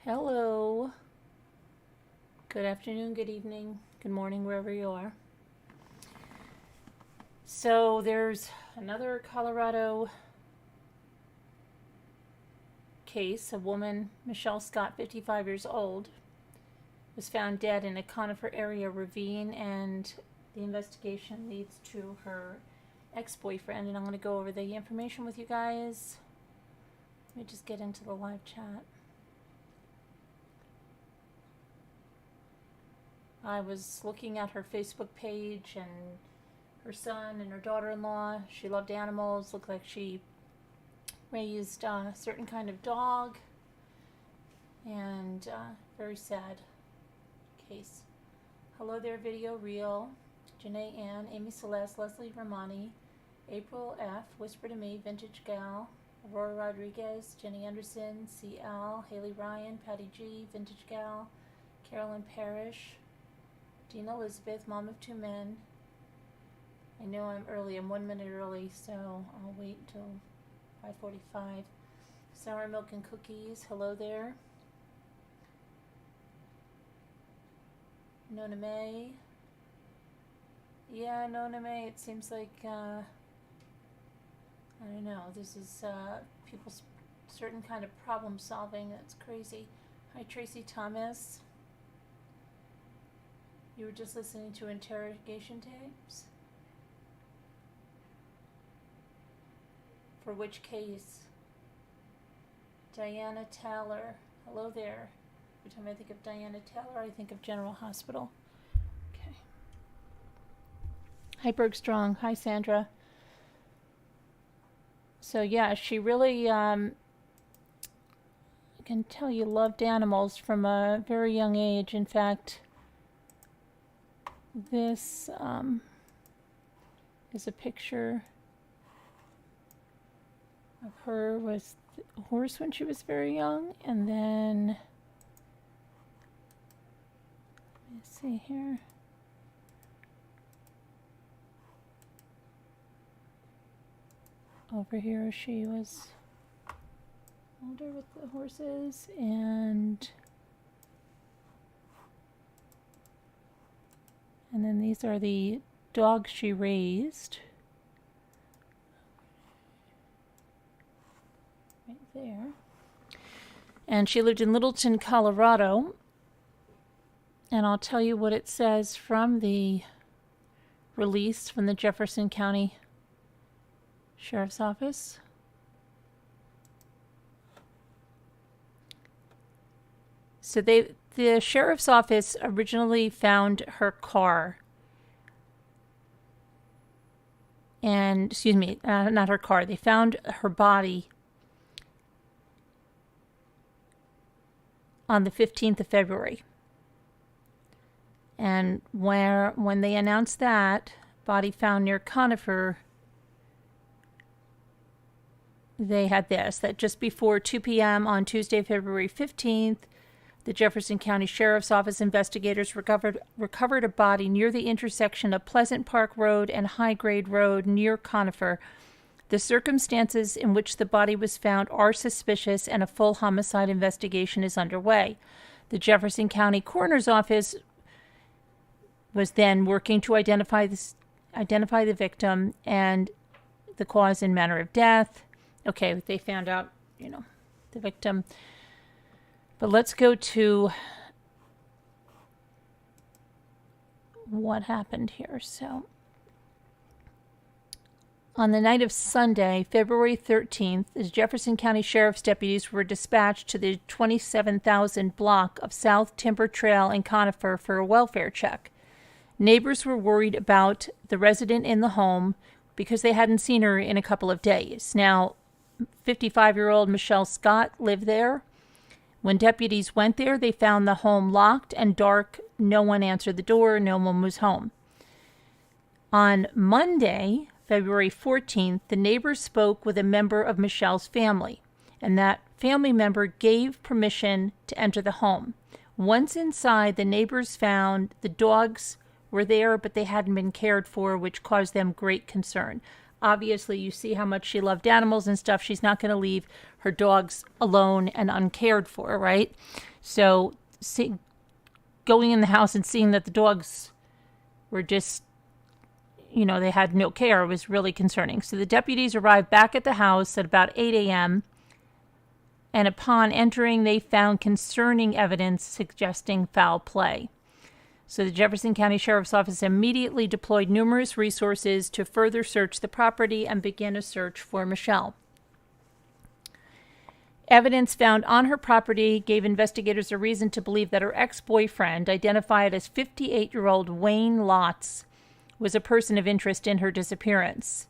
Hello. Good afternoon, good evening, good morning, wherever you are. So there's another Colorado case. A woman, Michele Scott, 55 years old, was found dead in a Conifer Area Ravine, and the investigation leads to her ex-boyfriend, and I'm going to go over the information with you guys. Let me just get into the live chat. I was looking at her Facebook page and her son and her daughter-in-law. She loved animals. Looked like she raised a certain kind of dog. And very sad case. Hello there, Video Real. Janae Ann, Amy Celeste, Leslie Romani, April F, Whisper to Me, Vintage Gal, Aurora Rodriguez, Jenny Anderson, CL, Haley Ryan, Patty G, Vintage Gal, Carolyn Parrish, Dina Elizabeth, Mom of Two Men. I know I'm early. I'm 1 minute early, so I'll wait until 5:45. Sour Milk and Cookies. Hello there. Nona May. Yeah, Nona May. It seems like I don't know. This is people's certain kind of problem solving. That's crazy. Hi, Tracy Thomas. You were just listening to interrogation tapes? For which case? Diana Taylor. Hello there. Every time I think of Diana Taylor, I think of General Hospital. Okay. Hi, Bergstrong. Hi, Sandra. So yeah, she really, I can tell you, loved animals from a very young age. In fact, this is a picture of her with a horse when she was very young, and then let's see here. Over here she was older with the horses, and then these are the dogs she raised. Right there. And she lived in Littleton, Colorado. And I'll tell you what it says from the release from the Jefferson County Sheriff's Office. So the Sheriff's Office originally found her car, and, excuse me, not her car, they found her body on the 15th of February. And when they announced that, body found near Conifer, they had this, that just before 2 p.m. on Tuesday, February 15th, the Jefferson County Sheriff's Office investigators recovered a body near the intersection of Pleasant Park Road and High Grade Road near Conifer. The circumstances in which the body was found are suspicious, and a full homicide investigation is underway. The Jefferson County Coroner's Office was then working to identify the victim and the cause and manner of death. Okay, they found out, the victim. But let's go to what happened here. So, on the night of Sunday, February 13th, the Jefferson County Sheriff's deputies were dispatched to the 27,000 block of South Timber Trail in Conifer for a welfare check. Neighbors were worried about the resident in the home because they hadn't seen her in a couple of days. Now, 55-year-old Michele Scott lived there. When deputies went there, they found the home locked and dark. No one answered the door. No one was home. On Monday, February 14th, the neighbors spoke with a member of Michelle's family, and that family member gave permission to enter the home. Once inside, the neighbors found the dogs were there, but they hadn't been cared for, which caused them great concern. obviously you see how much she loved animals and stuff. She's not going to leave her dogs alone and uncared for, right? So going in the house and seeing that the dogs were just, they had no care was really concerning. So the deputies arrived back at the house at about 8 a.m. and upon entering, they found concerning evidence suggesting foul play. So the Jefferson County Sheriff's Office immediately deployed numerous resources to further search the property and begin a search for Michele. Evidence found on her property gave investigators a reason to believe that her ex-boyfriend, identified as 58-year-old Wayne Lotz, was a person of interest in her disappearance.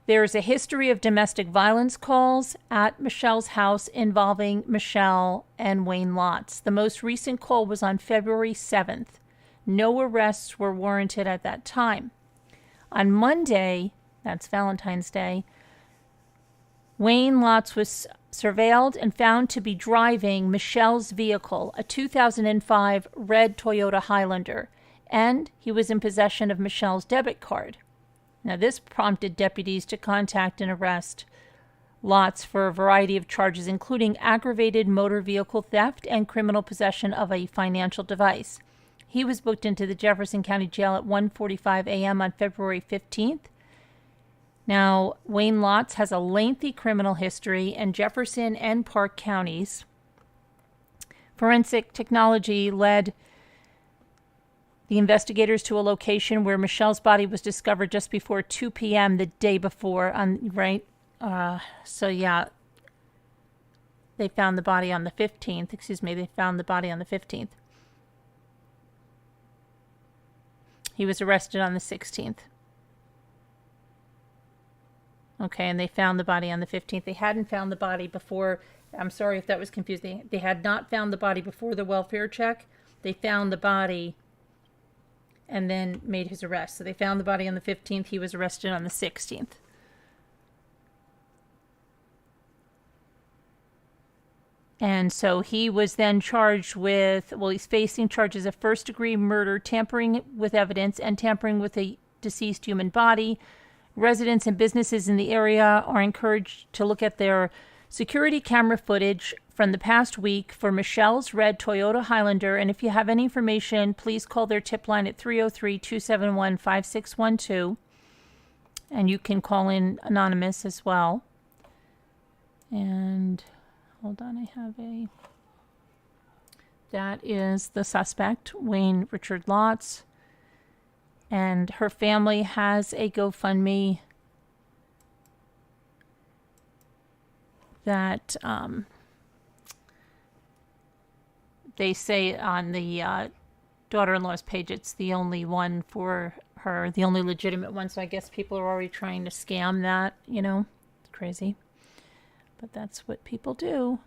There is a history of domestic violence calls at Michele's house involving Michele and Wayne Lotz. The most recent call was on February 7th. No arrests were warranted at that time. On Monday, that's Valentine's Day, Wayne Lotz was surveilled and found to be driving Michele's vehicle, a 2005 red Toyota Highlander, and he was in possession of Michele's debit card. Now, this prompted deputies to contact and arrest Lotz for a variety of charges, including aggravated motor vehicle theft and criminal possession of a financial device. He was booked into the Jefferson County Jail at 1:45 a.m. on February 15th. Now, Wayne Lotz has a lengthy criminal history in Jefferson and Park counties. Forensic technology led the investigators to a location where Michele's body was discovered just before 2 p.m. the day before, right? They found the body on the 15th. They found the body on the 15th. He was arrested on the 16th. Okay, and they found the body on the 15th. They hadn't found the body before. I'm sorry if that was confusing. They had not found the body before the welfare check. They found the body and then made his arrest. So they found the body on the 15th. He was arrested on the 16th. And so he was then charged with, he's facing charges of first-degree murder, tampering with evidence, and tampering with a deceased human body. Residents and businesses in the area are encouraged to look at their security camera footage from the past week for Michele's red Toyota Highlander, and if you have any information, please call their tip line at 303-271-5612, and you can call in anonymous as well. And hold on, that is the suspect, Wayne Richard Lotz, and her family has a GoFundMe that they say on the daughter-in-law's page it's the only one for her, the only legitimate one, so I guess people are already trying to scam that, It's crazy. But that's what people do.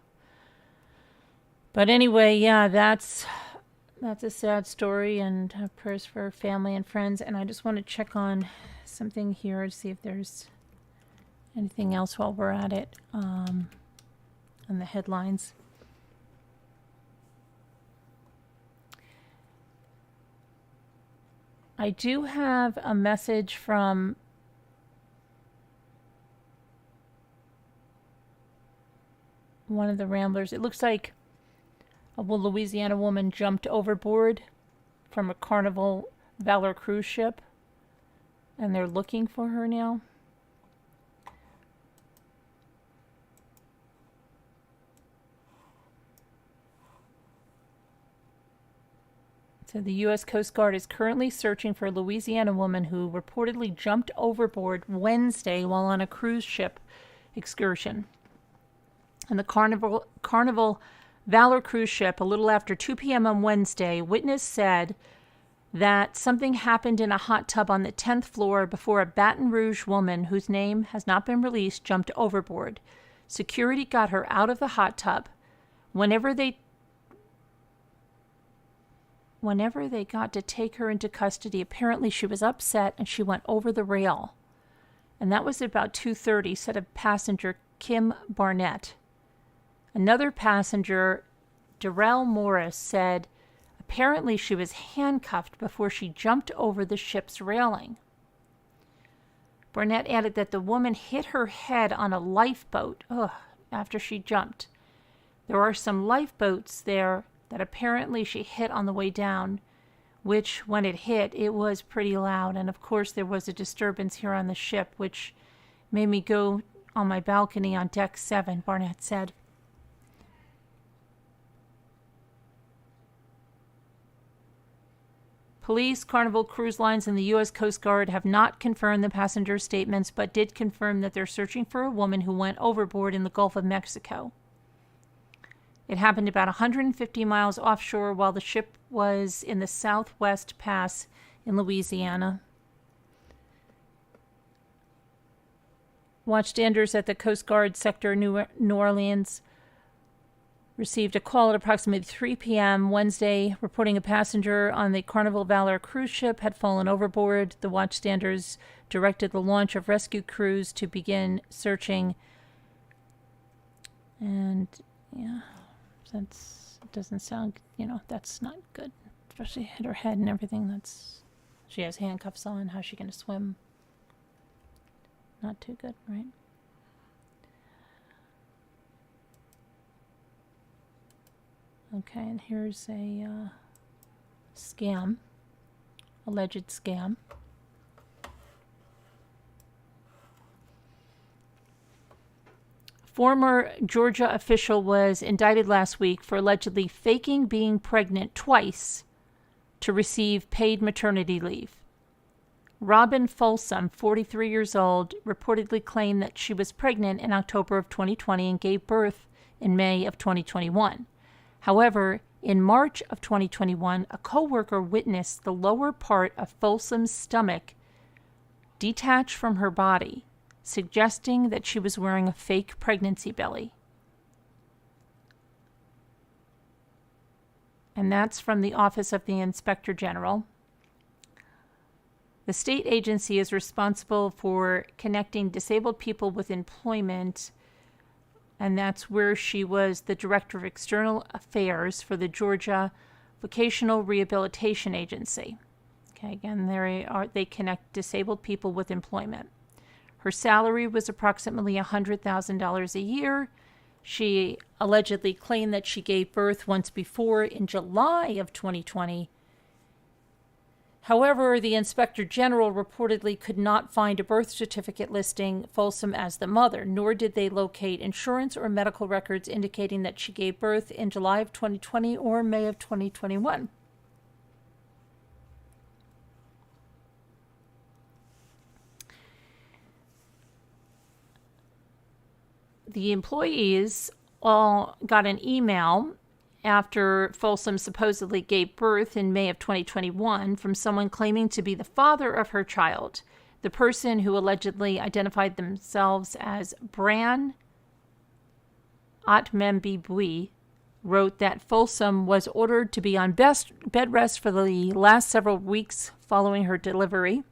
But anyway, that's a sad story, and prayers for family and friends. And I just want to check on something here to see if there's anything else while we're at it on the headlines. I do have a message from one of the Ramblers. It looks like a Louisiana woman jumped overboard from a Carnival Valor cruise ship, and they're looking for her now. So the U.S. Coast Guard is currently searching for a Louisiana woman who reportedly jumped overboard Wednesday while on a cruise ship excursion. And the Carnival Valor cruise ship, a little after 2 p.m. on Wednesday, witness said that something happened in a hot tub on the 10th floor before a Baton Rouge woman, whose name has not been released, jumped overboard. Security got her out of the hot tub. Whenever they got to take her into custody, apparently she was upset and she went over the rail. And that was at about 2:30, said a passenger, Kim Barnett. Another passenger, Darrell Morris, said apparently she was handcuffed before she jumped over the ship's railing. Barnett added that the woman hit her head on a lifeboat after she jumped. There are some lifeboats there that apparently she hit on the way down, which, when it hit, it was pretty loud. And of course, there was a disturbance here on the ship, which made me go on my balcony on deck 7, Barnett said. Police, Carnival Cruise Lines, and the U.S. Coast Guard have not confirmed the passengers' statements, but did confirm that they're searching for a woman who went overboard in the Gulf of Mexico. It happened about 150 miles offshore while the ship was in the Southwest Pass in Louisiana. Watchstanders at the Coast Guard sector New Orleans received a call at approximately 3 p.m. Wednesday reporting a passenger on the Carnival Valor cruise ship had fallen overboard. The watchstanders directed the launch of rescue crews to begin searching. And, yeah, that doesn't sound, that's not good. Especially hit her head and everything. She has handcuffs on. How's she going to swim? Not too good, right? Okay, and here's a scam, alleged scam. Former Georgia official was indicted last week for allegedly faking being pregnant twice to receive paid maternity leave. Robin Folsom, 43 years old, reportedly claimed that she was pregnant in October of 2020 and gave birth in May of 2021. However, in March of 2021, a co-worker witnessed the lower part of Folsom's stomach detach from her body, suggesting that she was wearing a fake pregnancy belly. And that's from the Office of the Inspector General. The state agency is responsible for connecting disabled people with employment, and that's where she was the Director of External Affairs for the Georgia Vocational Rehabilitation Agency. Okay, again, they connect disabled people with employment. Her salary was approximately $100,000 a year. She allegedly claimed that she gave birth once before in July of 2020. However, the Inspector General reportedly could not find a birth certificate listing Folsom as the mother, nor did they locate insurance or medical records indicating that she gave birth in July of 2020 or May of 2021. The employees all got an email after Folsom supposedly gave birth in May of 2021 from someone claiming to be the father of her child. The person, who allegedly identified themselves as Bran Atmembibui, wrote that Folsom was ordered to be on bed rest for the last several weeks following her delivery.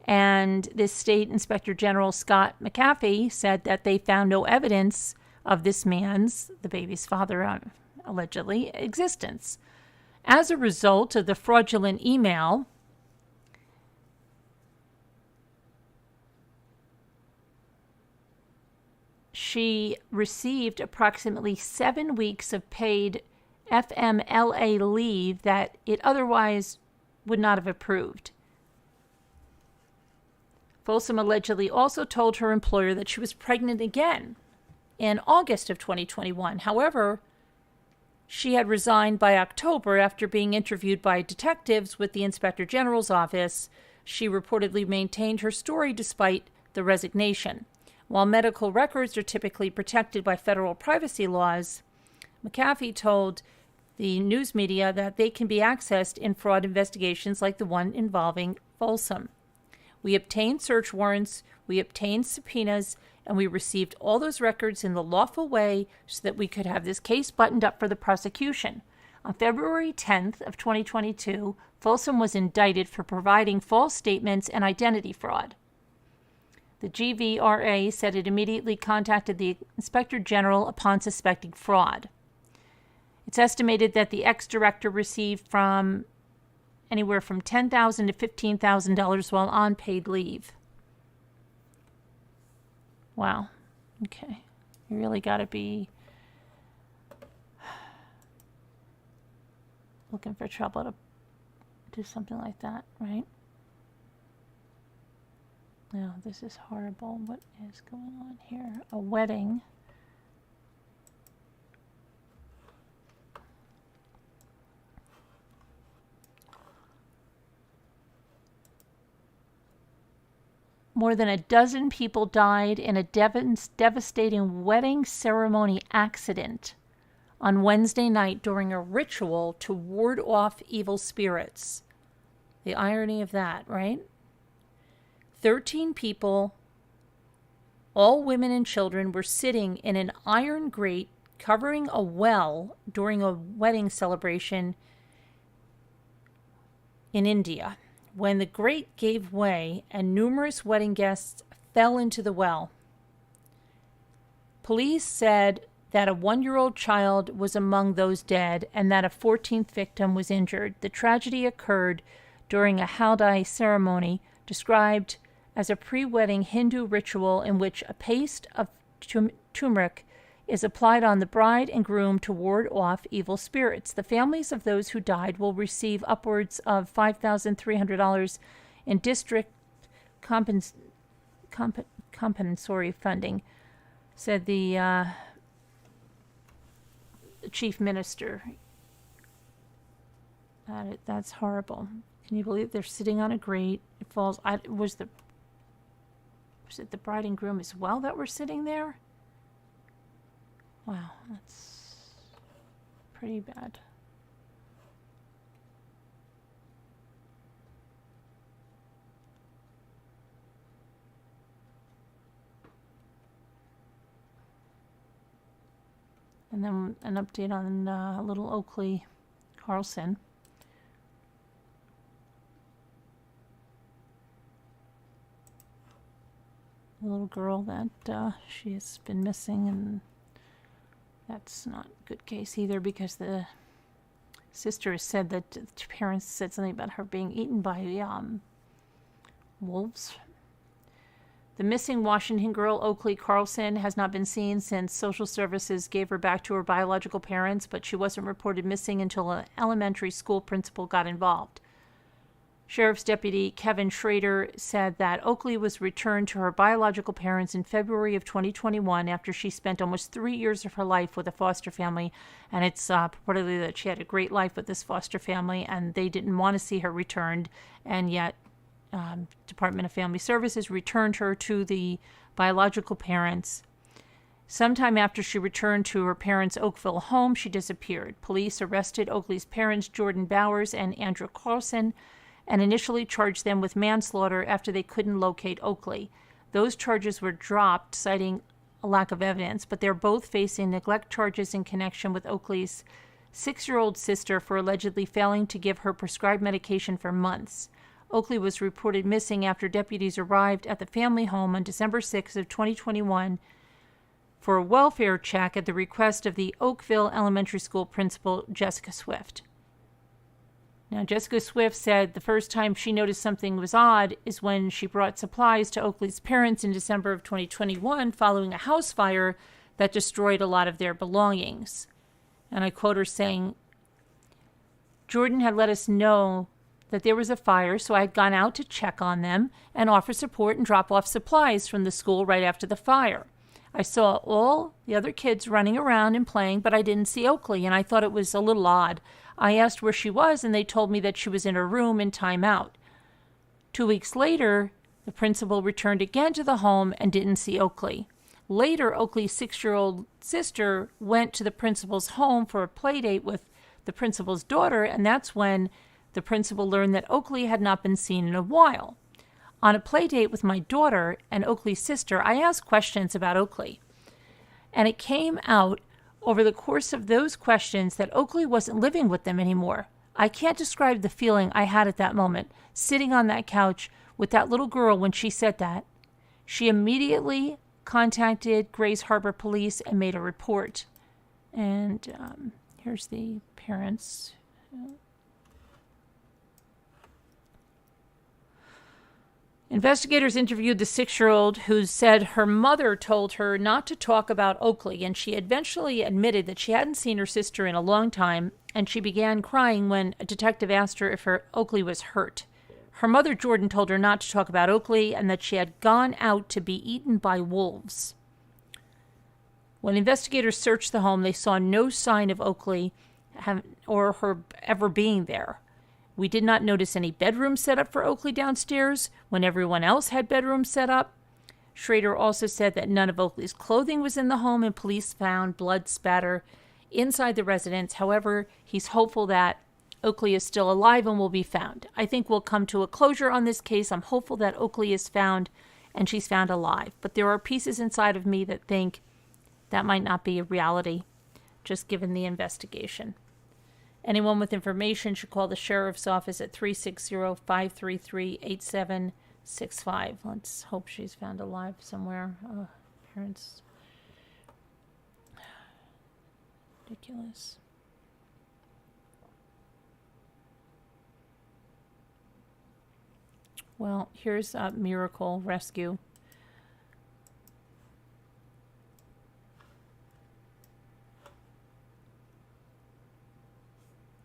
And this State Inspector General Scott McAfee said that they found no evidence of this man's, the baby's father, allegedly, existence. As a result of the fraudulent email, she received approximately 7 weeks of paid FMLA leave that it otherwise would not have approved. Folsom allegedly also told her employer that she was pregnant again in August of 2021. However, she had resigned by October after being interviewed by detectives with the Inspector General's office. She reportedly maintained her story despite the resignation. While medical records are typically protected by federal privacy laws, McAfee told the news media that they can be accessed in fraud investigations like the one involving Folsom. We obtained search warrants, we obtained subpoenas, and we received all those records in the lawful way so that we could have this case buttoned up for the prosecution. On February 10th of 2022, Folsom was indicted for providing false statements and identity fraud. The GVRA said it immediately contacted the Inspector General upon suspecting fraud. It's estimated that the ex-director received from anywhere from $10,000 to $15,000 while on paid leave. Wow. Okay. You really got to be looking for trouble to do something like that, right? No, this is horrible. What is going on here? A wedding. More than a dozen people died in a devastating wedding ceremony accident on Wednesday night during a ritual to ward off evil spirits. The irony of that, right? 13 people, all women and children, were sitting in an iron grate covering a well during a wedding celebration in India when the grate gave way and numerous wedding guests fell into the well. Police said that a 1-year-old child was among those dead and that a 14th victim was injured. The tragedy occurred during a haldi ceremony described as a pre-wedding Hindu ritual in which a paste of turmeric is applied on the bride and groom to ward off evil spirits. The families of those who died will receive upwards of $5,300 in district compensatory funding, said the chief minister. That's horrible. Can you believe they're sitting on a grate? It falls. Was it the bride and groom as well that were sitting there? Wow, that's pretty bad. And then an update on little Oakley Carlson. The little girl that she has been missing, and that's not a good case either because the sister has said that the parents said something about her being eaten by wolves. The missing Washington girl, Oakley Carlson, has not been seen since social services gave her back to her biological parents, but she wasn't reported missing until an elementary school principal got involved. Sheriff's Deputy Kevin Schrader said that Oakley was returned to her biological parents in February of 2021 after she spent almost 3 years of her life with a foster family. And it's purportedly that she had a great life with this foster family, and they didn't want to see her returned. And yet, Department of Family Services returned her to the biological parents. Sometime after she returned to her parents' Oakville home, she disappeared. Police arrested Oakley's parents, Jordan Bowers and Andrew Carlson, and initially charged them with manslaughter after they couldn't locate Oakley. Those charges were dropped, citing a lack of evidence, but they're both facing neglect charges in connection with Oakley's 6-year-old sister for allegedly failing to give her prescribed medication for months. Oakley was reported missing after deputies arrived at the family home on December 6 of 2021 for a welfare check at the request of the Oakville Elementary School principal, Jessica Swift. Now, Jessica Swift said the first time she noticed something was odd is when she brought supplies to Oakley's parents in December of 2021 following a house fire that destroyed a lot of their belongings. And I quote her saying, "Jordan had let us know that there was a fire, so I had gone out to check on them and offer support and drop off supplies from the school right after the fire. I saw all the other kids running around and playing, but I didn't see Oakley, and I thought it was a little odd. I asked where she was, and they told me that she was in her room in timeout. 2 weeks later, the principal returned again to the home and didn't see Oakley. Later, Oakley's 6-year-old sister went to the principal's home for a play date with the principal's daughter, and that's when the principal learned that Oakley had not been seen in a while. On a play date with my daughter and Oakley's sister, I asked questions about Oakley, and it came out over the course of those questions that Oakley wasn't living with them anymore. I can't describe the feeling I had at that moment, sitting on that couch with that little girl when she said that. She immediately contacted Grays Harbor Police and made a report." And here's the parents. Investigators interviewed the 6-year-old who said her mother told her not to talk about Oakley, and she eventually admitted that she hadn't seen her sister in a long time, and she began crying when a detective asked her if her Oakley was hurt. Her mother, Jordan, told her not to talk about Oakley and that she had gone out to be eaten by wolves. When investigators searched the home, they saw no sign of Oakley or her ever being there. We did not notice any bedrooms set up for Oakley downstairs when everyone else had bedrooms set up. Schrader also said that none of Oakley's clothing was in the home, and police found blood spatter inside the residence. However, he's hopeful that Oakley is still alive and will be found. I think we'll come to a closure on this case. I'm hopeful that Oakley is found and she's found alive. But there are pieces inside of me that think that might not be a reality, just given the investigation. Anyone with information should call the sheriff's office at 360-533-8765. Let's hope she's found alive somewhere. Parents. Ridiculous. Well, here's a miracle rescue.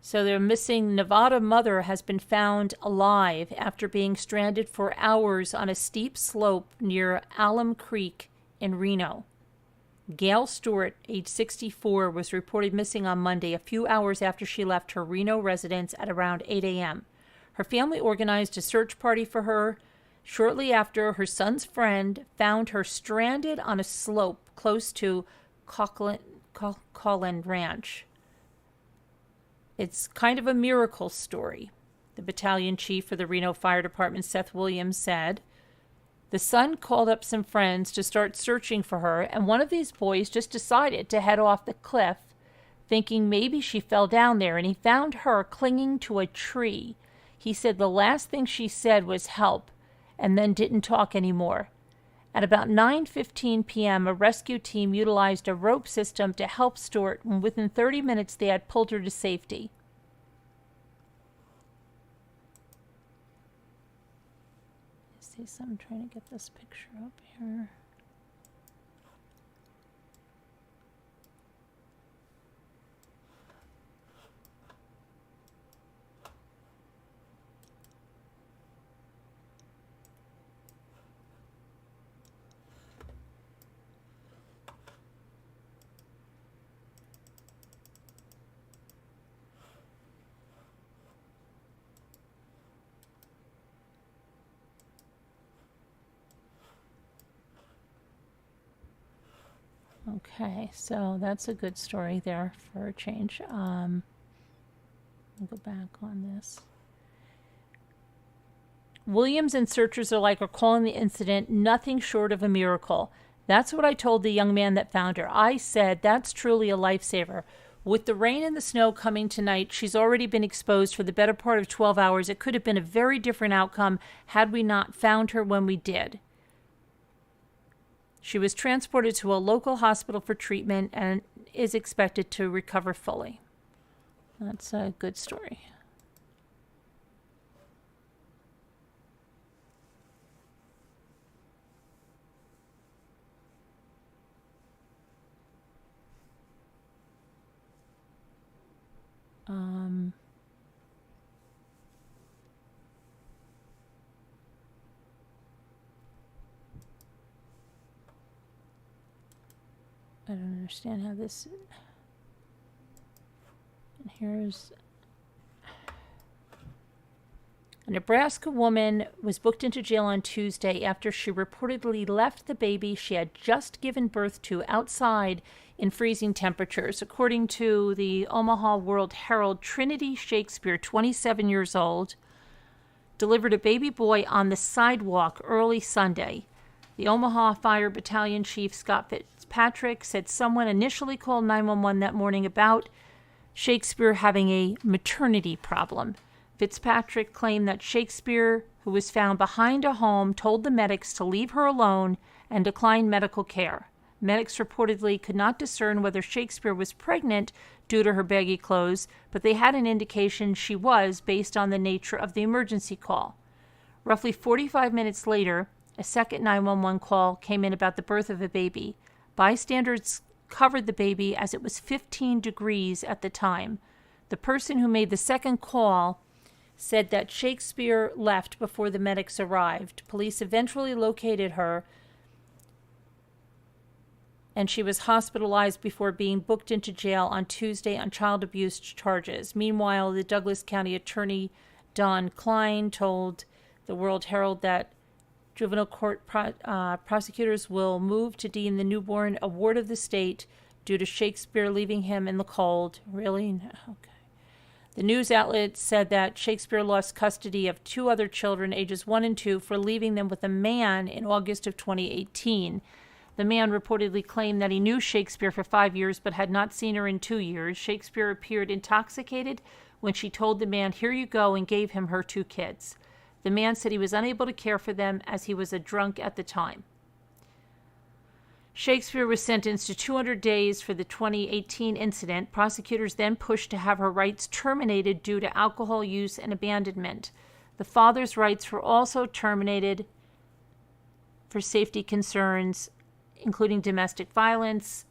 So their missing Nevada mother has been found alive after being stranded for hours on a steep slope near Alum Creek in Reno. Gail Stewart, age 64, was reported missing on Monday, a few hours after she left her Reno residence at around 8 a.m. Her family organized a search party for her. Shortly after, her son's friend found her stranded on a slope close to Collin Ranch. It's kind of a miracle story. The battalion chief for the Reno Fire Department, Seth Williams, said, "The son called up some friends to start searching for her, and one of these boys just decided to head off the cliff, thinking maybe she fell down there, and he found her clinging to a tree. He said the last thing she said was help, and then didn't talk anymore. At about 9:15 p.m., a rescue team utilized a rope system to help Stewart, and within 30 minutes they had pulled her to safety." See, so I'm trying to get this picture up here. Okay, so that's a good story there for a change. I'll go back on this. Williams and searchers alike are calling the incident nothing short of a miracle. That's what I told the young man that found her. I said, that's truly a lifesaver. With the rain and the snow coming tonight, she's already been exposed for the better part of 12 hours. It could have been a very different outcome had we not found her when we did. She was transported to a local hospital for treatment and is expected to recover fully. That's a good story. I don't understand how this... And here's... A Nebraska woman was booked into jail on Tuesday after she reportedly left the baby she had just given birth to outside in freezing temperatures. According to the Omaha World Herald, Trinity Shakespeare, 27 years old, delivered a baby boy on the sidewalk early Sunday. The Omaha Fire Battalion Chief Scott Fitzpatrick said someone initially called 911 that morning about Shakespeare having a maternity problem. Fitzpatrick claimed that Shakespeare, who was found behind a home, told the medics to leave her alone and decline medical care. Medics reportedly could not discern whether Shakespeare was pregnant due to her baggy clothes, but they had an indication she was based on the nature of the emergency call. Roughly 45 minutes later, a second 911 call came in about the birth of a baby. Bystanders covered the baby as it was 15 degrees at the time. The person who made the second call said that Shakespeare left before the medics arrived. Police eventually located her, and she was hospitalized before being booked into jail on Tuesday on child abuse charges. Meanwhile, the Douglas County Attorney Don Klein told the World Herald that juvenile court prosecutors will move to deem the newborn a ward of the state due to Shakespeare leaving him in the cold. Really? No. Okay. The news outlet said that Shakespeare lost custody of two other children, ages 1 and 2, for leaving them with a man in August of 2018. The man reportedly claimed that he knew Shakespeare for 5 years but had not seen her in 2 years. Shakespeare appeared intoxicated when she told the man, "Here you go," and gave him her 2 kids. The man said he was unable to care for them as he was a drunk at the time. Shakespeare was sentenced to 200 days for the 2018 incident. Prosecutors then pushed to have her rights terminated due to alcohol use and abandonment. The father's rights were also terminated for safety concerns, including domestic violence.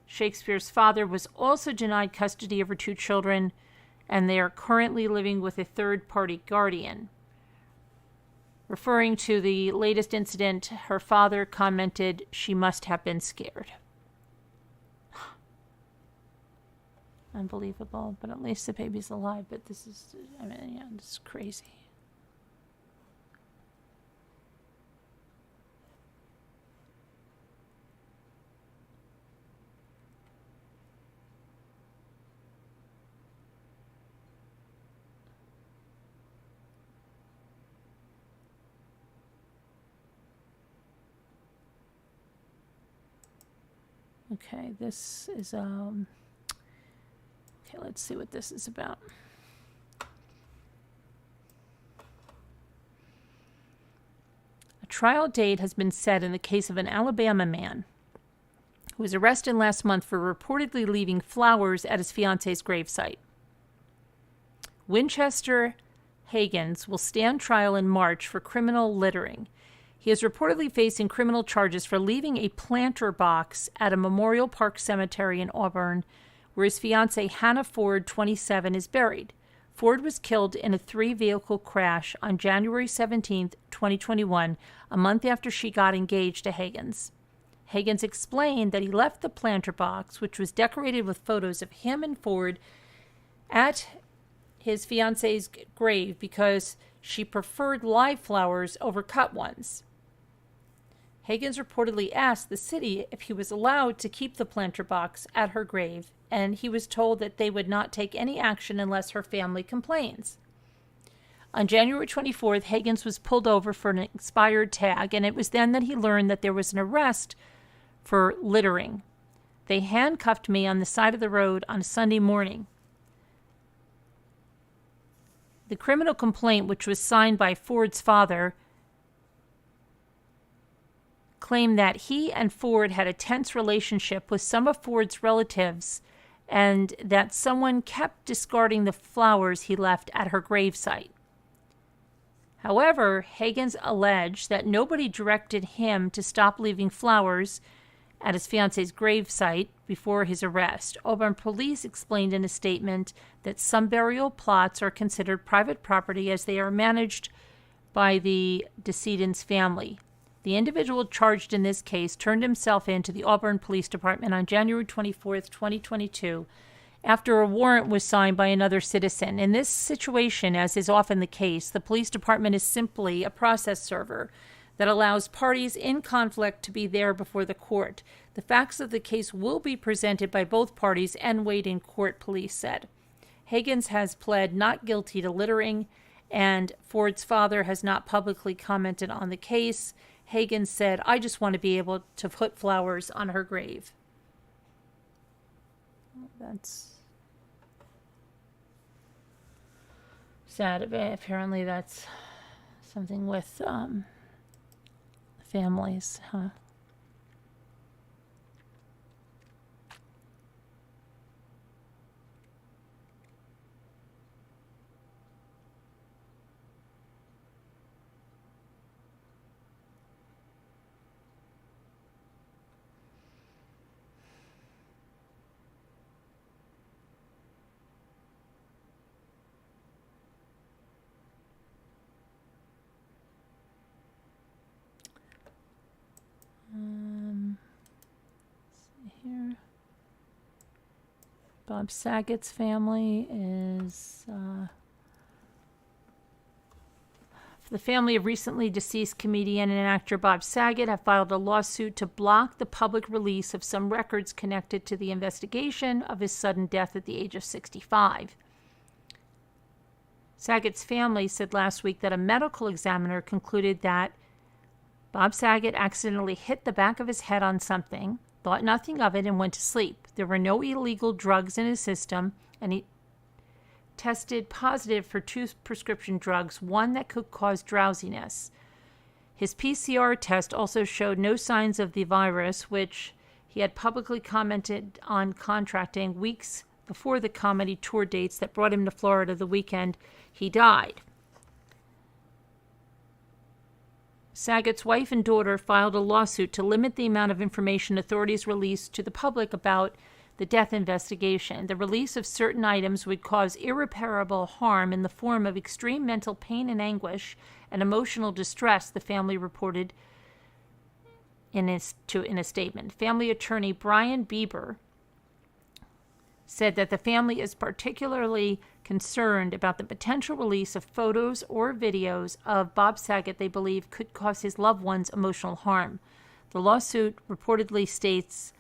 Shakespeare's father was also denied custody of her 2 children, and they are currently living with a third-party guardian. Referring to the latest incident, her father commented, "She must have been scared." Unbelievable, but at least the baby's alive. But this is, this is crazy. Okay, this is, okay, let's see what this is about. A trial date has been set in the case of an Alabama man who was arrested last month for reportedly leaving flowers at his fiance's gravesite. Winchester Higgins will stand trial in March for criminal littering. He is reportedly facing criminal charges for leaving a planter box at a Memorial Park cemetery in Auburn, where his fiancée Hannah Ford, 27, is buried. Ford was killed in a 3-vehicle crash on January 17, 2021, a month after she got engaged to Higgins. Higgins explained that he left the planter box, which was decorated with photos of him and Ford, at his fiancée's grave because she preferred live flowers over cut ones. Higgins reportedly asked the city if he was allowed to keep the planter box at her grave, and he was told that they would not take any action unless her family complains. On January 24th, Higgins was pulled over for an expired tag, and it was then that he learned that there was an arrest for littering. They handcuffed me on the side of the road on a Sunday morning. The criminal complaint, which was signed by Ford's father, claimed that he and Ford had a tense relationship with some of Ford's relatives and that someone kept discarding the flowers he left at her gravesite. However, Higgins alleged that nobody directed him to stop leaving flowers at his fiance's gravesite before his arrest. Auburn police explained in a statement that some burial plots are considered private property as they are managed by the decedent's family. The individual charged in this case turned himself in to the Auburn Police Department on January 24, 2022, after a warrant was signed by another citizen. In this situation, as is often the case, the police department is simply a process server that allows parties in conflict to be there before the court. The facts of the case will be presented by both parties and weighed in court, police said. Higgins has pled not guilty to littering, and Ford's father has not publicly commented on the case. Higgins said, "I just want to be able to put flowers on her grave." That's sad. Apparently that's something with families, huh? Bob Saget's family is... The family of recently deceased comedian and actor Bob Saget have filed a lawsuit to block the public release of some records connected to the investigation of his sudden death at the age of 65. Saget's family said last week that a medical examiner concluded that Bob Saget accidentally hit the back of his head on something, thought nothing of it, and went to sleep. There were no illegal drugs in his system, and he tested positive for 2 prescription drugs, one that could cause drowsiness. His PCR test also showed no signs of the virus, which he had publicly commented on contracting weeks before the comedy tour dates that brought him to Florida the weekend he died. Saget's wife and daughter filed a lawsuit to limit the amount of information authorities released to the public about the death investigation. The release of certain items would cause irreparable harm in the form of extreme mental pain and anguish and emotional distress, the family reported in a statement. Family attorney Brian Bieber said that the family is particularly concerned about the potential release of photos or videos of Bob Saget they believe could cause his loved ones emotional harm. The lawsuit reportedly states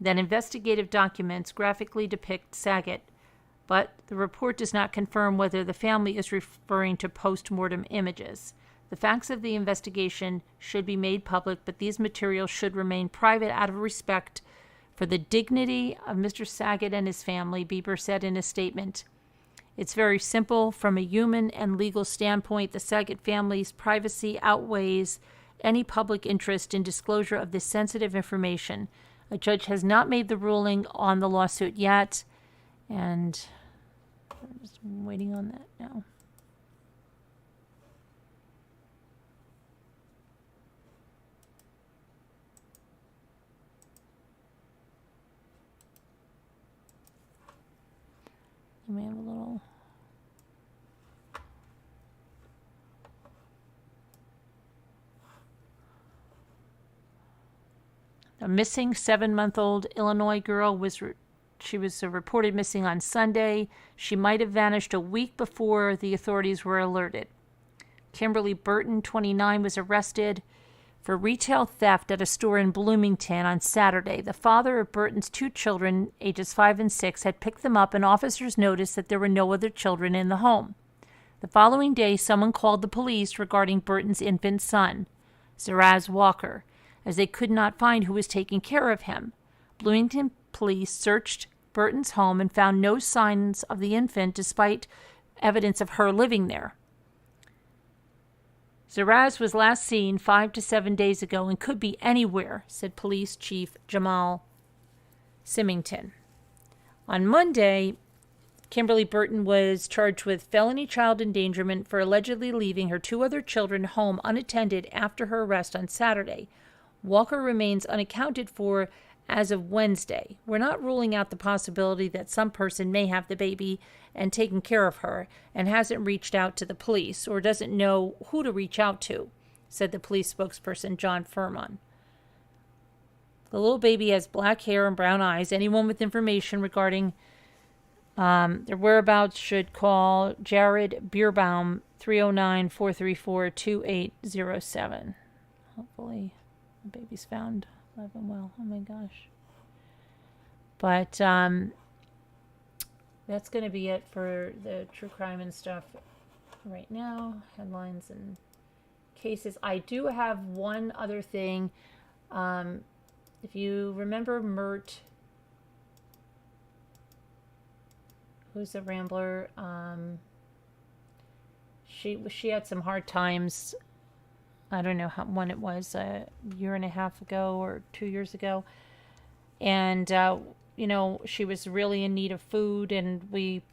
that investigative documents graphically depict Saget, but the report does not confirm whether the family is referring to post-mortem images. The facts of the investigation should be made public, but these materials should remain private out of respect for the dignity of Mr. Saget and his family, Bieber said in a statement. It's very simple. From a human and legal standpoint, the Saget family's privacy outweighs any public interest in disclosure of this sensitive information. A judge has not made the ruling on the lawsuit yet, and I'm just waiting on that now. We have a little... A missing 7-month-old Illinois girl was reported missing on Sunday. She might have vanished a week before the authorities were alerted. Kimberly Burton, 29, was arrested for retail theft at a store in Bloomington on Saturday. The father of Burton's 2 children, ages 5 and 6, had picked them up, and officers noticed that there were no other children in the home. The following day, someone called the police regarding Burton's infant son, Zaraz Walker, as they could not find who was taking care of him. Bloomington police searched Burton's home and found no signs of the infant despite evidence of her living there. Zaraz was last seen 5 to 7 days ago and could be anywhere, said Police Chief Jamal Symington. On Monday, Kimberly Burton was charged with felony child endangerment for allegedly leaving her 2 other children home unattended after her arrest on Saturday. Walker remains unaccounted for as of Wednesday. We're not ruling out the possibility that some person may have the baby and taken care of her and hasn't reached out to the police or doesn't know who to reach out to, said the police spokesperson John Furman. The little baby has black hair and brown eyes. Anyone with information regarding their whereabouts should call Jared Bierbaum, 309-434-2807. Hopefully the baby's found alive and well. Oh my gosh. But that's going to be it for the true crime and stuff right now. Headlines and cases. I do have one other thing. If you remember Mert, who's a Rambler, she had some hard times. I don't know when it was, a year and a half ago or 2 years ago. And, she was really in need of food, and we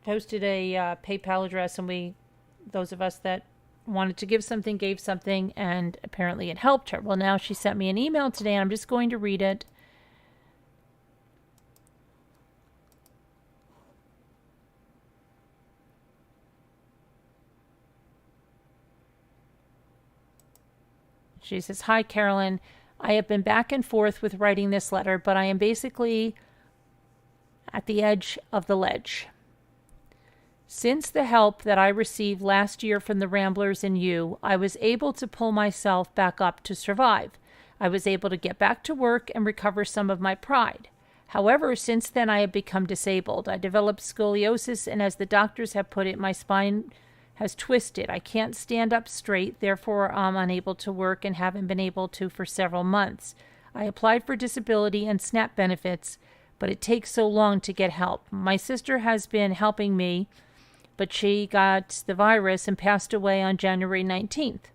posted a PayPal address, and those of us that wanted to give something gave something, and apparently it helped her. Well, now she sent me an email today, and I'm just going to read it. She says, "Hi, Carolyn. I have been back and forth with writing this letter, but I am basically at the edge of the ledge. Since the help that I received last year from the Ramblers and you, I was able to pull myself back up to survive. I was able to get back to work and recover some of my pride. However, since then I have become disabled. I developed scoliosis, and as the doctors have put it, my spine has twisted. I can't stand up straight, therefore I'm unable to work and haven't been able to for several months. I applied for disability and SNAP benefits, but it takes so long to get help. My sister has been helping me, but she got the virus and passed away on January 19th.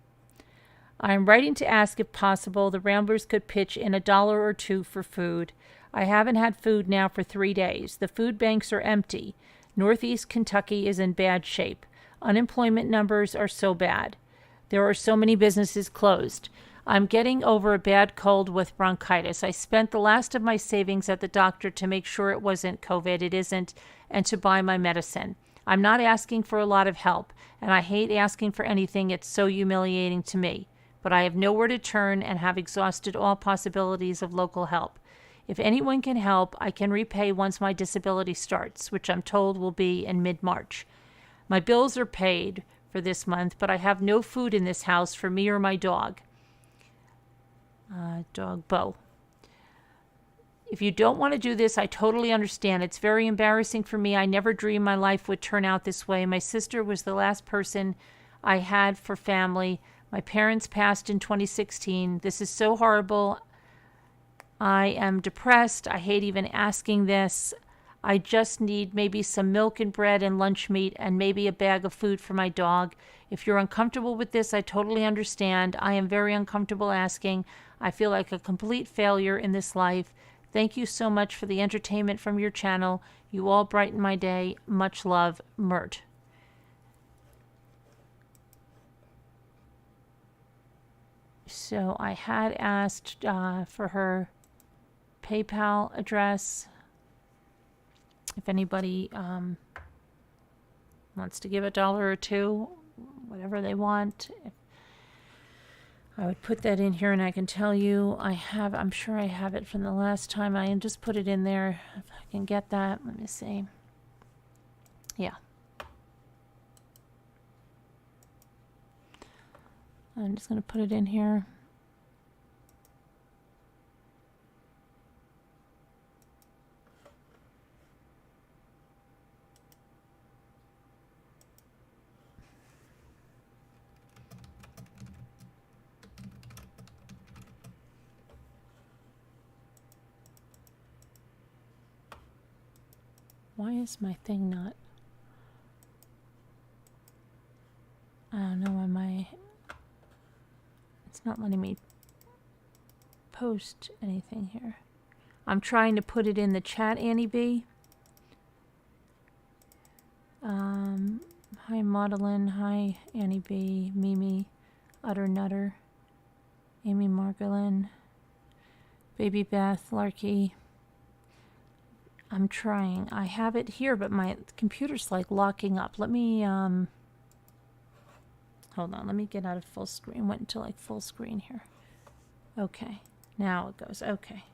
I am writing to ask if possible the Ramblers could pitch in $1 or $2 for food. I haven't had food now for 3 days. The food banks are empty. Northeast Kentucky is in bad shape. Unemployment numbers are so bad. There are so many businesses closed. I'm getting over a bad cold with bronchitis. I spent the last of my savings at the doctor to make sure it wasn't COVID. It isn't, and to buy my medicine. I'm not asking for a lot of help, and I hate asking for anything. It's so humiliating to me. But I have nowhere to turn and have exhausted all possibilities of local help. If anyone can help, I can repay once my disability starts, which I'm told will be in mid-March. My bills are paid for this month, but I have no food in this house for me or my dog. Dog Bo. If you don't want to do this, I totally understand. It's very embarrassing for me. I never dreamed my life would turn out this way. My sister was the last person I had for family. My parents passed in 2016. This is so horrible. I am depressed. I hate even asking this. I just need maybe some milk and bread and lunch meat and maybe a bag of food for my dog. If you're uncomfortable with this, I totally understand. I am very uncomfortable asking. I feel like a complete failure in this life. Thank you so much for the entertainment from your channel. You all brighten my day. Much love, Mert. So I had asked for her PayPal address. If anybody wants to give $1 or $2, whatever they want, I would put that in here, and I can tell you I'm sure I have it from the last time. I just put it in there. If I can get that, let me see. Yeah. I'm just going to put it in here. Why is my thing not? I don't know why it's not letting me post anything here. I'm trying to put it in the chat, Annie B. Hi Madeline, hi Annie B, Mimi, Utter Nutter, Amy Margolin, Baby Beth, Larky. I'm trying. I have it here, but my computer's like locking up. Let me, hold on. Let me get out of full screen. Went into like full screen here. Okay. Now it goes. Okay.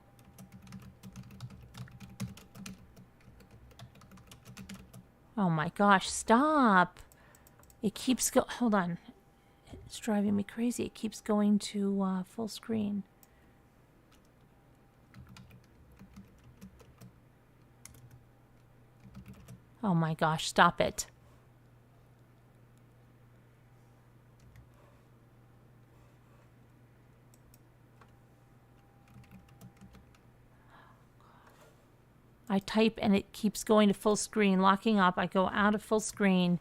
Oh my gosh. Stop. It keeps hold on. It's driving me crazy. It keeps going to full screen. Oh my gosh, stop it. I type and it keeps going to full screen, locking up. I go out of full screen.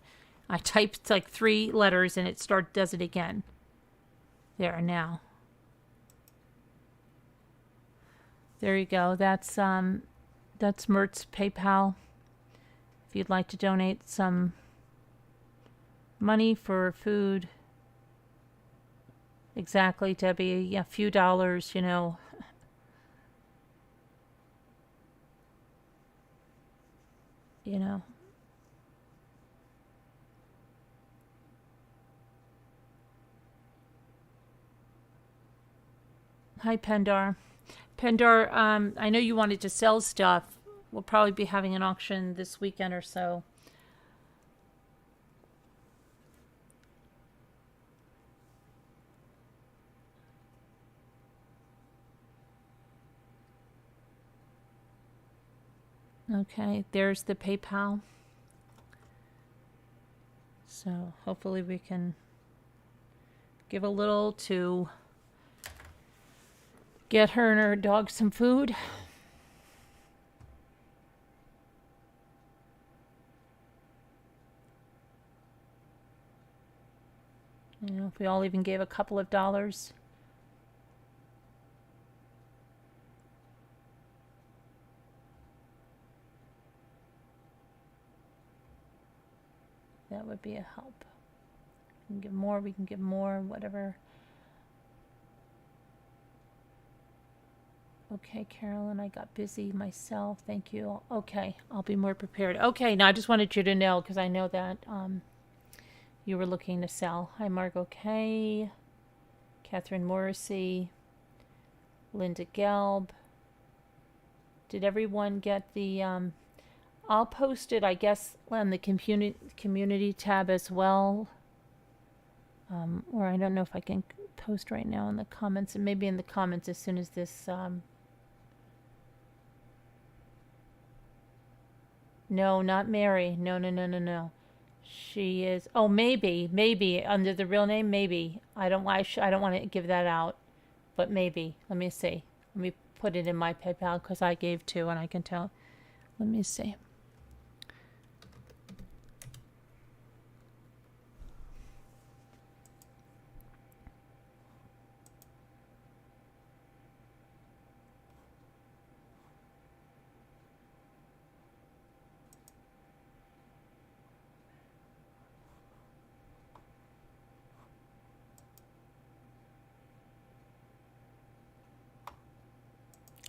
I typed like 3 letters and it does it again. There now. There you go. That's Mert's PayPal. If you'd like to donate some money for food. Exactly, Debbie. A few dollars, you know. You know. Hi, Pendar. Pendar, I know you wanted to sell stuff. we'll probably be having an auction this weekend or so. Okay, there's the PayPal. So hopefully we can give a little to get her and her dog some food. You know, if we all even gave a couple of dollars. That would be a help. We can give more, whatever. Okay, Carolyn, I got busy myself. Thank you. Okay, I'll be more prepared. Okay, now I just wanted you to know because I know that you were looking to sell. Hi, Margot K, Catherine Morrissey, Linda Gelb. Did everyone get the... I'll post it, I guess, on the community tab as well. Or I don't know if I can post right now in the comments. And maybe in the comments as soon as this... No, not Mary. No. She is... Oh, maybe. Under the real name, maybe. I don't want to give that out. But maybe. Let me see. Let me put it in my PayPal because I gave 2 and I can tell. Let me see.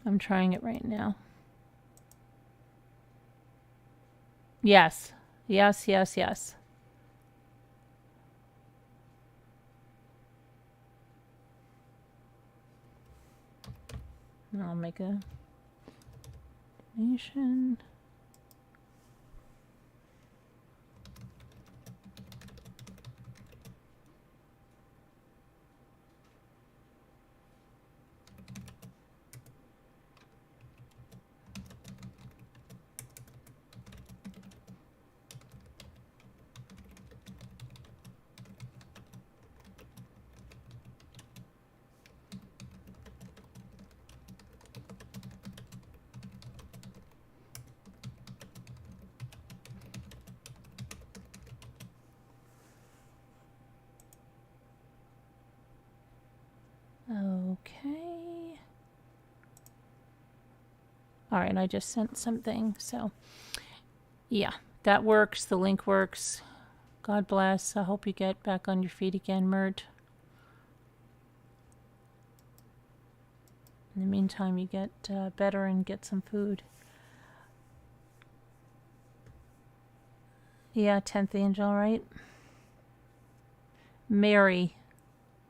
I'm trying it right now. Yes. I'll make a donation. Okay. All right, I just sent something. So, yeah, that works. The link works. God bless. I hope you get back on your feet again, Mert. In the meantime, you get better and get some food. Yeah, 10th angel, right? Mary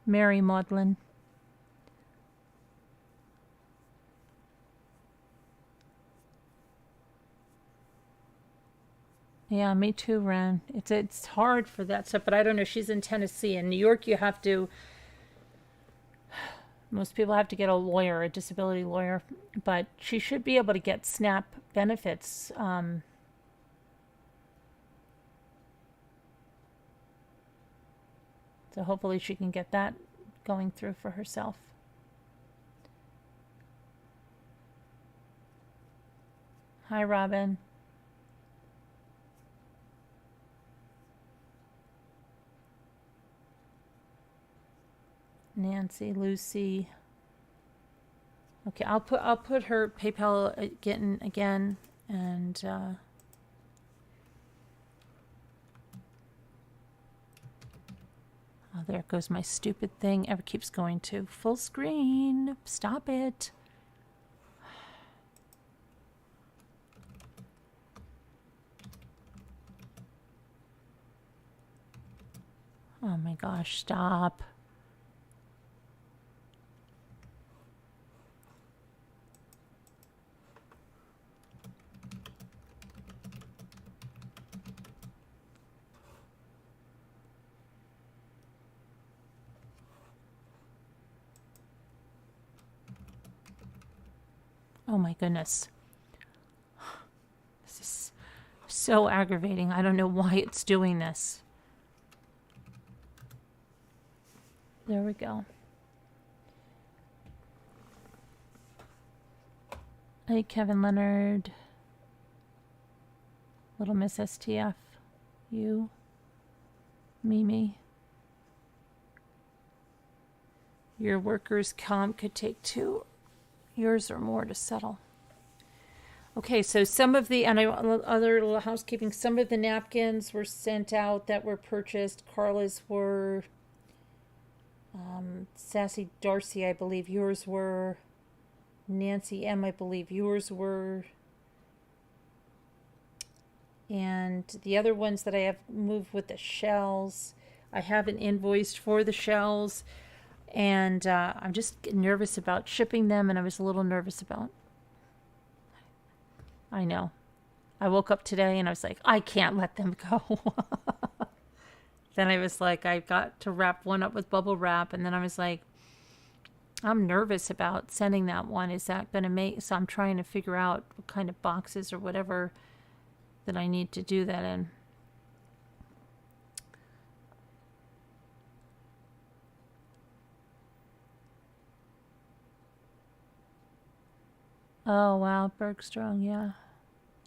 Maudlin. Yeah, me too, Ren. It's hard for that stuff, but I don't know. She's in Tennessee. In New York, you have to... Most people have to get a lawyer, a disability lawyer, but she should be able to get SNAP benefits. So hopefully she can get that going through for herself. Hi, Robin. Nancy, Lucy. Okay, I'll put her PayPal again, and oh, there goes my stupid thing. Ever keeps going to full screen. Stop it. Oh my gosh, stop. Oh my goodness. This is so aggravating. I don't know why it's doing this. There we go. Hey, Kevin Leonard. Little Miss STF. You. Mimi. Your workers' comp could take 2 years or more to settle. Okay, so some of the, and other little housekeeping, some of the napkins were sent out that were purchased. Carla's were, Sassy Darcy, I believe yours were. Nancy M, I believe yours were. And the other ones that I have moved with the shells, I haven't invoiced for the shells. And I'm just nervous about shipping them, and I was a little nervous about. I know. I woke up today and I was like, I can't let them go. Then I was like, I got to wrap one up with bubble wrap, and then I was like, I'm nervous about sending that one. Is that going to make... So I'm trying to figure out what kind of boxes or whatever that I need to do that in. Oh, wow, Bergstrom, yeah.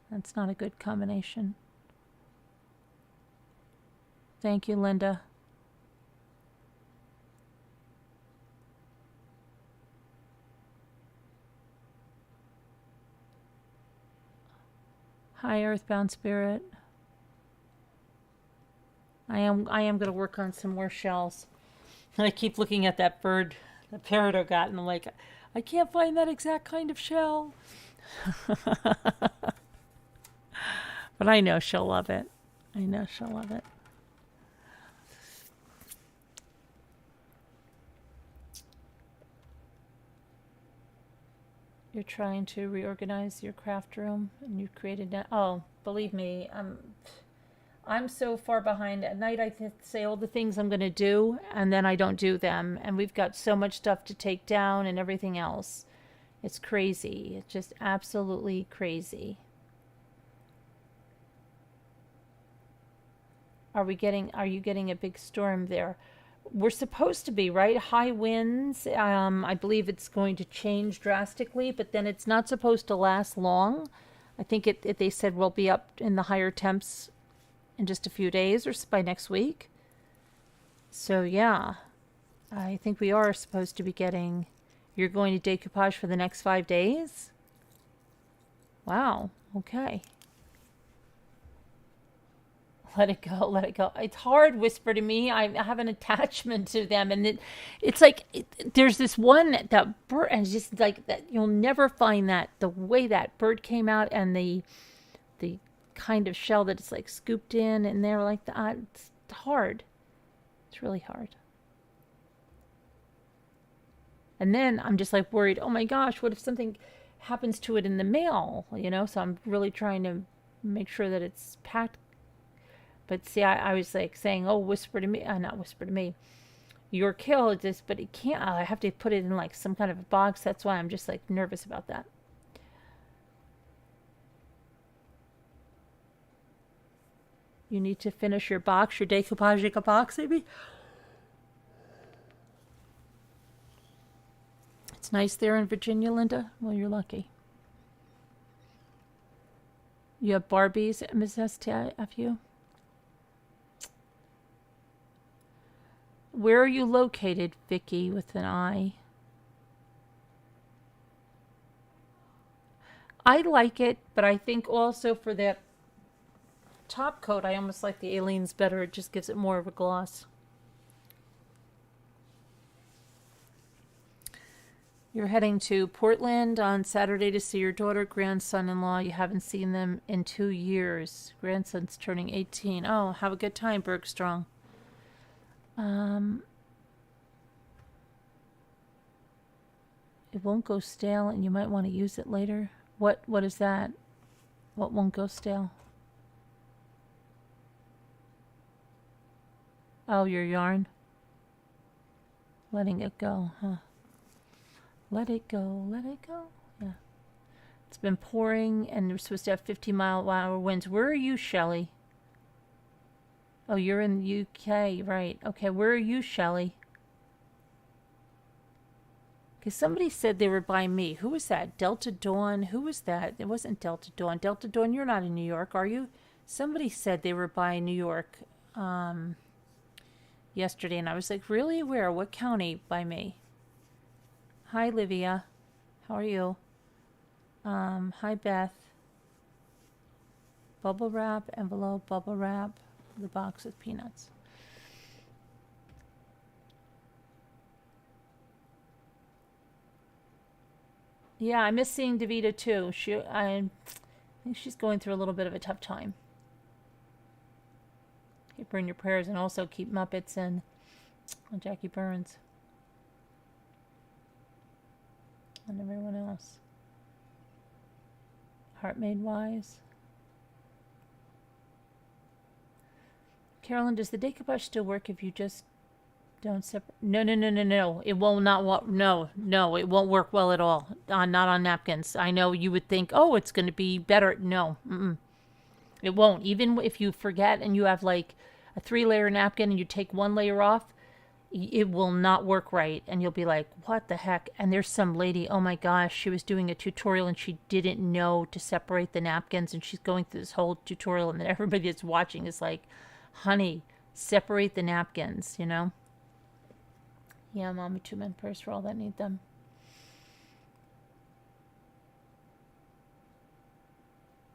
That's not a good combination. Thank you, Linda. Hi, Earthbound Spirit. I am going to work on some more shells. And I keep looking at that bird, the parrot I got, and I'm like, I can't find that exact kind of shell. But I know she'll love it. I know she'll love it. You're trying to reorganize your craft room, and you created that. Oh, believe me, I'm so far behind. At night I say all the things I'm going to do, and then I don't do them. And we've got so much stuff to take down and everything else. It's crazy. It's just absolutely crazy. Are you getting a big storm there? We're supposed to be, right? High winds. I believe it's going to change drastically, but then it's not supposed to last long. I think they said we'll be up in the higher temps in just a few days or by next week. So yeah, I think we are supposed to be getting... You're going to decoupage for the next 5 days? Wow, okay. Let it go, let it go. It's hard, Whisper to Me. I have an attachment to them, and it's like there's this one that bird, and it's just like that. You'll never find that the way that bird came out, and the kind of shell that it's like scooped in, and they're like it's hard. It's really hard. And then I'm just like worried. Oh my gosh, what if something happens to it in the mail? You know, so I'm really trying to make sure that it's packed. But see, I was like saying, oh, Whisper to Me, not Whisper to Me, your kill is this, but it can't, I have to put it in like some kind of a box. That's why I'm just like nervous about that. You need to finish your box, your decoupaging box, maybe? It's nice there in Virginia, Linda. Well, you're lucky. You have Barbies at Ms. STFU? Where are you located, Vicky, with an I? I like it, but I think also for that top coat, I almost like the Aleene's better. It just gives it more of a gloss. You're heading to Portland on Saturday to see your daughter, grandson-in-law. You haven't seen them in 2 years. Grandson's turning 18. Oh, have a good time, Bergstrom. It won't go stale, and you might want to use it later. What is that? What won't go stale? Oh, your yarn. Letting it go, huh? Let it go, let it go. Yeah. It's been pouring, and we're supposed to have 50-mile-an-hour winds. Where are you, Shelley? Oh, you're in the UK, right. Okay, where are you, Shelley? Because somebody said they were by me. Who was that? Delta Dawn? Who was that? It wasn't Delta Dawn. Delta Dawn, you're not in New York, are you? Somebody said they were by New York yesterday, and I was like, really? Where? What county by me? Hi, Livia. How are you? Hi, Beth. Bubble wrap, envelope, bubble wrap, the box with peanuts. Yeah, I miss seeing Davita too. I think she's going through a little bit of a tough time. Keep her in your prayers, and also keep Muppets and Jackie Burns and everyone else. Heart Made Wise. Carolyn, does the decoupage still work if you just don't separate? No. It will not. No, it won't work well at all. Not on napkins. I know you would think, oh, it's going to be better. No, it won't. Even if you forget and you have like a 3-layer napkin and you take 1 layer off, it will not work right. And you'll be like, what the heck? And there's some lady, oh my gosh, she was doing a tutorial and she didn't know to separate the napkins. And she's going through this whole tutorial, and then everybody that's watching is like, honey, separate the napkins, you know? Yeah, Mama, 2-man prayers for all that need them.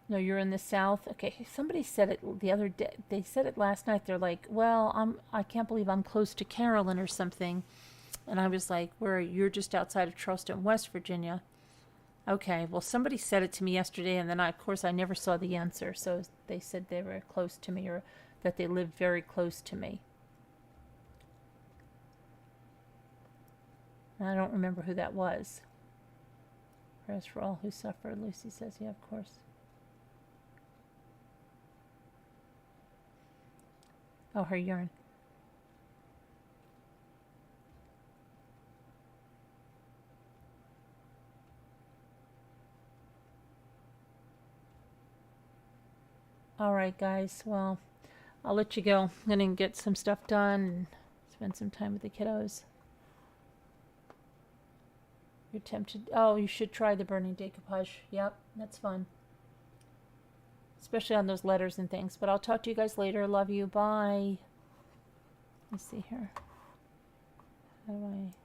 No, you're in the South. Okay, somebody said it the other day. They said it last night. They're like, well, I can't believe I'm close to Carolyn or something. And I was like, where? You're just outside of Charleston, West Virginia. Okay, well, somebody said it to me yesterday, and then of course I never saw the answer. So they said they were close to me, or that they lived very close to me. I don't remember who that was. Prayers for all who suffer. Lucy says, yeah, of course. Oh, her urine. All right, guys. Well, I'll let you go. I'm going to get some stuff done and spend some time with the kiddos. You're tempted. Oh, you should try the burning decoupage. Yep, that's fun. Especially on those letters and things. But I'll talk to you guys later. Love you. Bye. Let's see here. How do I...